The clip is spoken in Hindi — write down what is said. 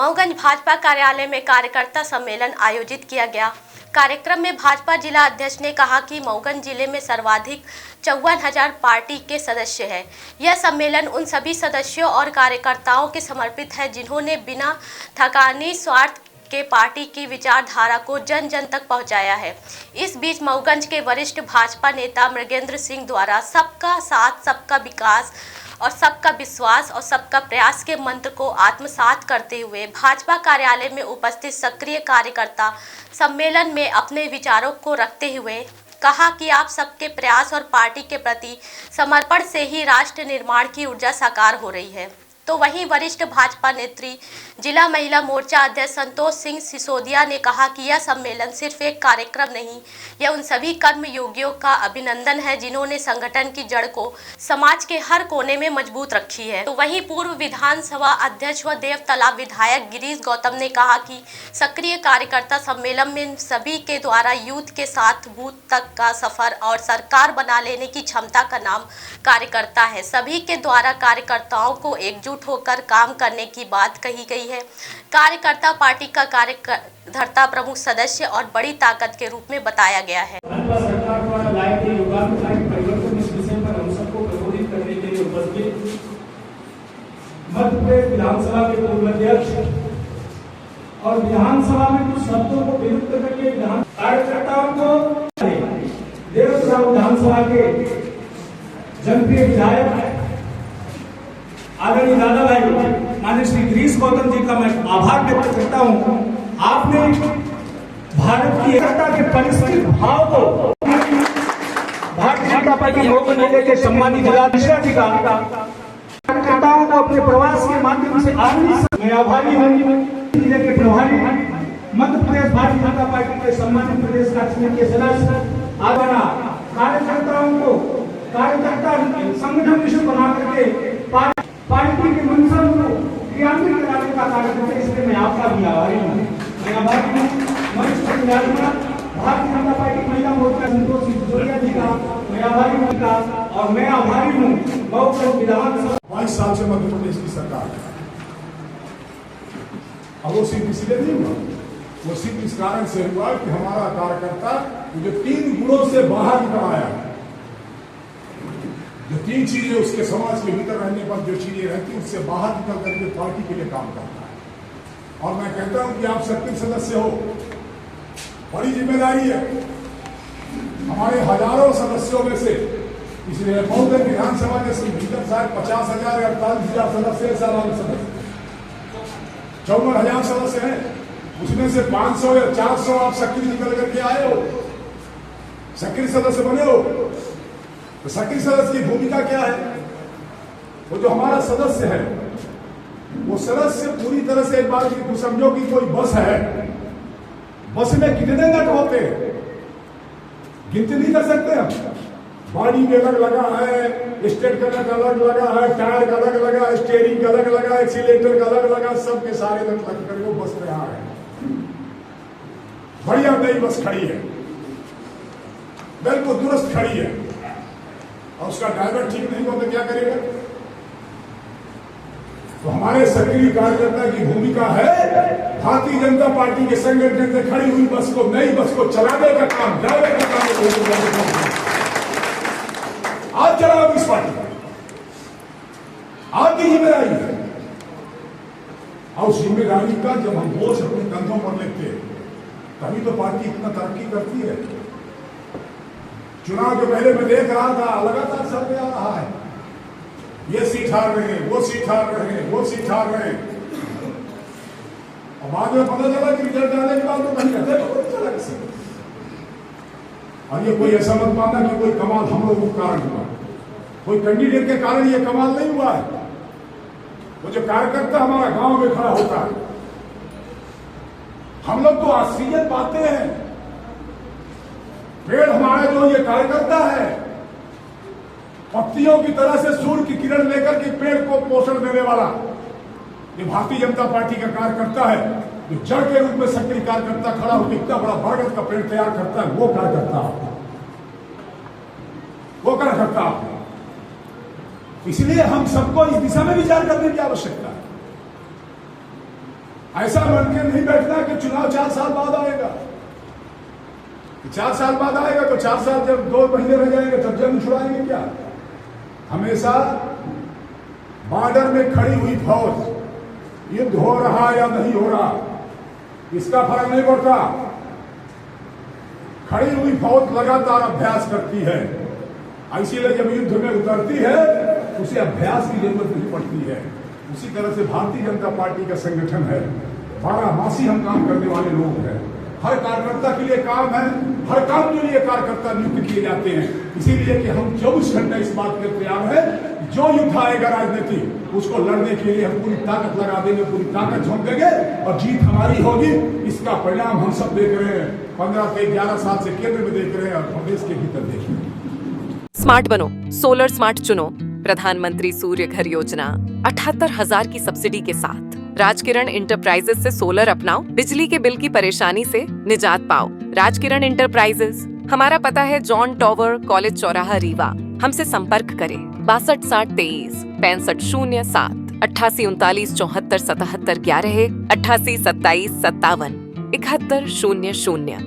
मऊगंज भाजपा कार्यालय में कार्यकर्ता सम्मेलन आयोजित किया गया। कार्यक्रम में भाजपा जिला अध्यक्ष ने कहा कि मऊगंज जिले में सर्वाधिक 54,000 पार्टी के सदस्य हैं। यह सम्मेलन उन सभी सदस्यों और कार्यकर्ताओं के समर्पित है जिन्होंने बिना थकानी स्वार्थ के पार्टी की विचारधारा को जन जन तक पहुंचाया है। इस बीच मऊगंज के वरिष्ठ भाजपा नेता मृगेंद्र सिंह द्वारा सबका साथ, सबका विकास और सबका विश्वास और सबका प्रयास के मंत्र को आत्मसात करते हुए भाजपा कार्यालय में उपस्थित सक्रिय कार्यकर्ता सम्मेलन में अपने विचारों को रखते हुए कहा कि आप सबके प्रयास और पार्टी के प्रति समर्पण से ही राष्ट्र निर्माण की ऊर्जा साकार हो रही है। तो वहीं वरिष्ठ भाजपा नेत्री जिला महिला मोर्चा अध्यक्ष संतोष सिंह सिसोदिया ने कहा कि यह सम्मेलन सिर्फ एक कार्यक्रम नहीं, यह उन सभी कर्मयोगियों का अभिनंदन है जिन्होंने संगठन की जड़ को समाज के हर कोने में मजबूत रखी है। तो वहीं पूर्व विधानसभा अध्यक्ष व देव तालाब विधायक गिरीश गौतम ने कहा कि सक्रिय कार्यकर्ता सम्मेलन में सभी के द्वारा यूथ के साथ बूथ तक का सफर और सरकार बना लेने की क्षमता का नाम कार्यकर्ता है। सभी के द्वारा कार्यकर्ताओं को एकजुट होकर काम करने की बात कही गई है। कार्यकर्ता पार्टी का कार्यकर्ता प्रमुख सदस्य और बड़ी ताकत के रूप में बताया गया है। सरकार द्वारा लाए गए युगानुसारी परिवर्तन इस विषय पर हम सबको प्रबोधित करने के लिए उपस्थित मध्य प्रदेश विधानसभा के पूर्व अध्यक्ष और विधानसभा में कुछ शब्दों को विरुद्ध करके विधान कार्यकर्ताओं को देवसभा विधानसभा के जनप्रिय विधायक आदरणीय दादा भाई माननीय श्री गिरीश गौतम जी का मैं आभार व्यक्त करता हूं। आपने भारत की एकता के परिष्कृत भाव को भारतीय जनता पार्टी लोक मेले के सम्मानित जिला जी का कार्यकर्ताओं को अपने प्रवास के माध्यम से मैं आभारी हूँ। जिले के प्रभारी मध्य प्रदेश भारतीय जनता पार्टी के सम्मानित प्रदेश कार्यसमिति के सदस्य आदरणीय कार्यकर्ताओं को कार्यकर्ता संगठन विषय बना करके पार्टी के मंशा को क्रियान्वित कराने का कार्य करते हैं, इसलिए मैं आपका भी आभारी हूँ। मैं आभारी हूँ मंच पर विराजमान भारतीय जनता पार्टी महिला मोर्चा संतोष सिसोदिया जी का मैं आभारी हूँ और मैं आभारी हूँ मऊगंज विधानसभा 22 साल से मध्य प्रदेश की सरकार है। अब वो सिर्फ इसलिए नहीं हुआ, वो सिर्फ इस कारण से हुआ कि हमारा कार्यकर्ता जो 3 गुणों से बाहर निकल आया है, जो 3 चीजें उसके समाज के भीतर रहने पर जो चीजें रहती उससे बाहर निकल करके पार्टी के लिए काम करता है। और मैं कहता हूं कि आप सक्रिय सदस्य हो, बड़ी जिम्मेदारी है। हमारे हजारों सदस्यों में से इसलिए मऊगंज विधानसभा के भीतर शायद 50,000 या 48,000 सदस्य साधारण सदस्य 54,000 सदस्य हैं, उसमें से 500 या 400 आप सक्रिय निकल करके आए हो, सक्रिय सदस्य बने हो। तो सक्रिय सदस्य की भूमिका क्या है? वो जो हमारा सदस्य है, वो सदस्य पूरी तरह से एक बार की समझो कि कोई बस है, बस में कितने नट होते हैं गिनती नहीं कर सकते हम। बॉडी में अलग लगा है, स्टेट का अलग लगा है, टायर का अलग लगा है, स्टीयरिंग का अलग लगा, एक्सीलेटर का अलग लगा, सबके सारे नट लग कर वो बस में आ रहे हैं। बढ़िया नई बस खड़ी है, बिल्कुल दुरुस्त खड़ी है, और उसका ड्राइवर ठीक नहीं हो तो क्या करेगा? तो हमारे सक्रिय कार्यकर्ता की भूमिका है भारतीय जनता पार्टी के संगठन से खड़ी हुई बस को, नई बस को चलाने का काम, ड्राइवर का काम आज चलाओ इस पार्टी का, आपकी जिम्मेदारी है। और उस जिम्मेदारी का जब हम बोझ अपने कंधों पर लेते हैं तभी तो पार्टी इतना तरक्की करती है। चुनाव के पहले मैं देख रहा था लगातार सर्वे आ रहा है, ये सीट हार रहे हैं, वो सीट हार रहे हैं, वो सीट हार रहे हैं, और बाद में पता चला कि रिजल्ट आने के बाद तो कहीं कहते चला किसी। और ये कोई ऐसा मत मानना कि कोई कमाल हम लोगों के कारण हुआ, कोई कैंडिडेट के कारण ये कमाल नहीं हुआ है। वो जो कार्यकर्ता हमारा गांव में खड़ा होता है, हम लोग तो आश्चर्य पाते हैं। पेड़ हमारा जो ये कार्यकर्ता है, पत्तियों की तरह से सूर्य की किरण लेकर के पेड़ को पोषण देने वाला ये भारतीय जनता पार्टी का कार्यकर्ता है, जो जड़ के रूप में सक्रिय कार्यकर्ता खड़ा होकर इतना बड़ा बरगद का पेड़ तैयार करता है, वो कार्यकर्ता वो कार्यकर्ता। इसलिए हम सबको इस दिशा में विचार करने की आवश्यकता है। ऐसा मन के नहीं बैठना कि चुनाव 4 साल बाद आएगा। 4 साल बाद आएगा तो 4 साल जब 2 महीने रह जाएंगे तब जंग छुड़ाएंगे क्या? हमेशा बॉर्डर में खड़ी हुई फौज युद्ध हो रहा या नहीं हो रहा इसका फर्क नहीं पड़ता। खड़ी हुई फौज लगातार अभ्यास करती है, इसीलिए जब युद्ध में उतरती है उसे अभ्यास की जरूरत नहीं पड़ती है। उसी तरह से भारतीय जनता पार्टी का संगठन है, 12 मासी हम काम करने वाले लोग हैं। हर कार्यकर्ता के लिए काम है, हर काम के लिए कार्यकर्ता नियुक्त किए जाते हैं। इसीलिए कि हम 24 घंटे इस बात के तैयार है, जो युद्ध आएगा राजनीति उसको लड़ने के लिए हम पूरी ताकत लगा देंगे, पूरी ताकत झोंक देंगे और जीत हमारी होगी। इसका परिणाम हम सब देख रहे हैं, 15 से 11 साल से केंद्र में देख रहे हैं और प्रदेश के भीतर देख रहे हैं। स्मार्ट बनो, सोलर स्मार्ट चुनो। प्रधानमंत्री सूर्य घर योजना 78,000 की सब्सिडी के साथ राजकिरण इंटरप्राइजेस से सोलर अपनाओ, बिजली के बिल की परेशानी से निजात पाओ। राजकिरण इंटरप्राइजेस, हमारा पता है जॉन टॉवर, कॉलेज चौराहा, रीवा। हमसे संपर्क करें 62 60 23 65 07 88 39 74 77 11 88 27 57 71 00।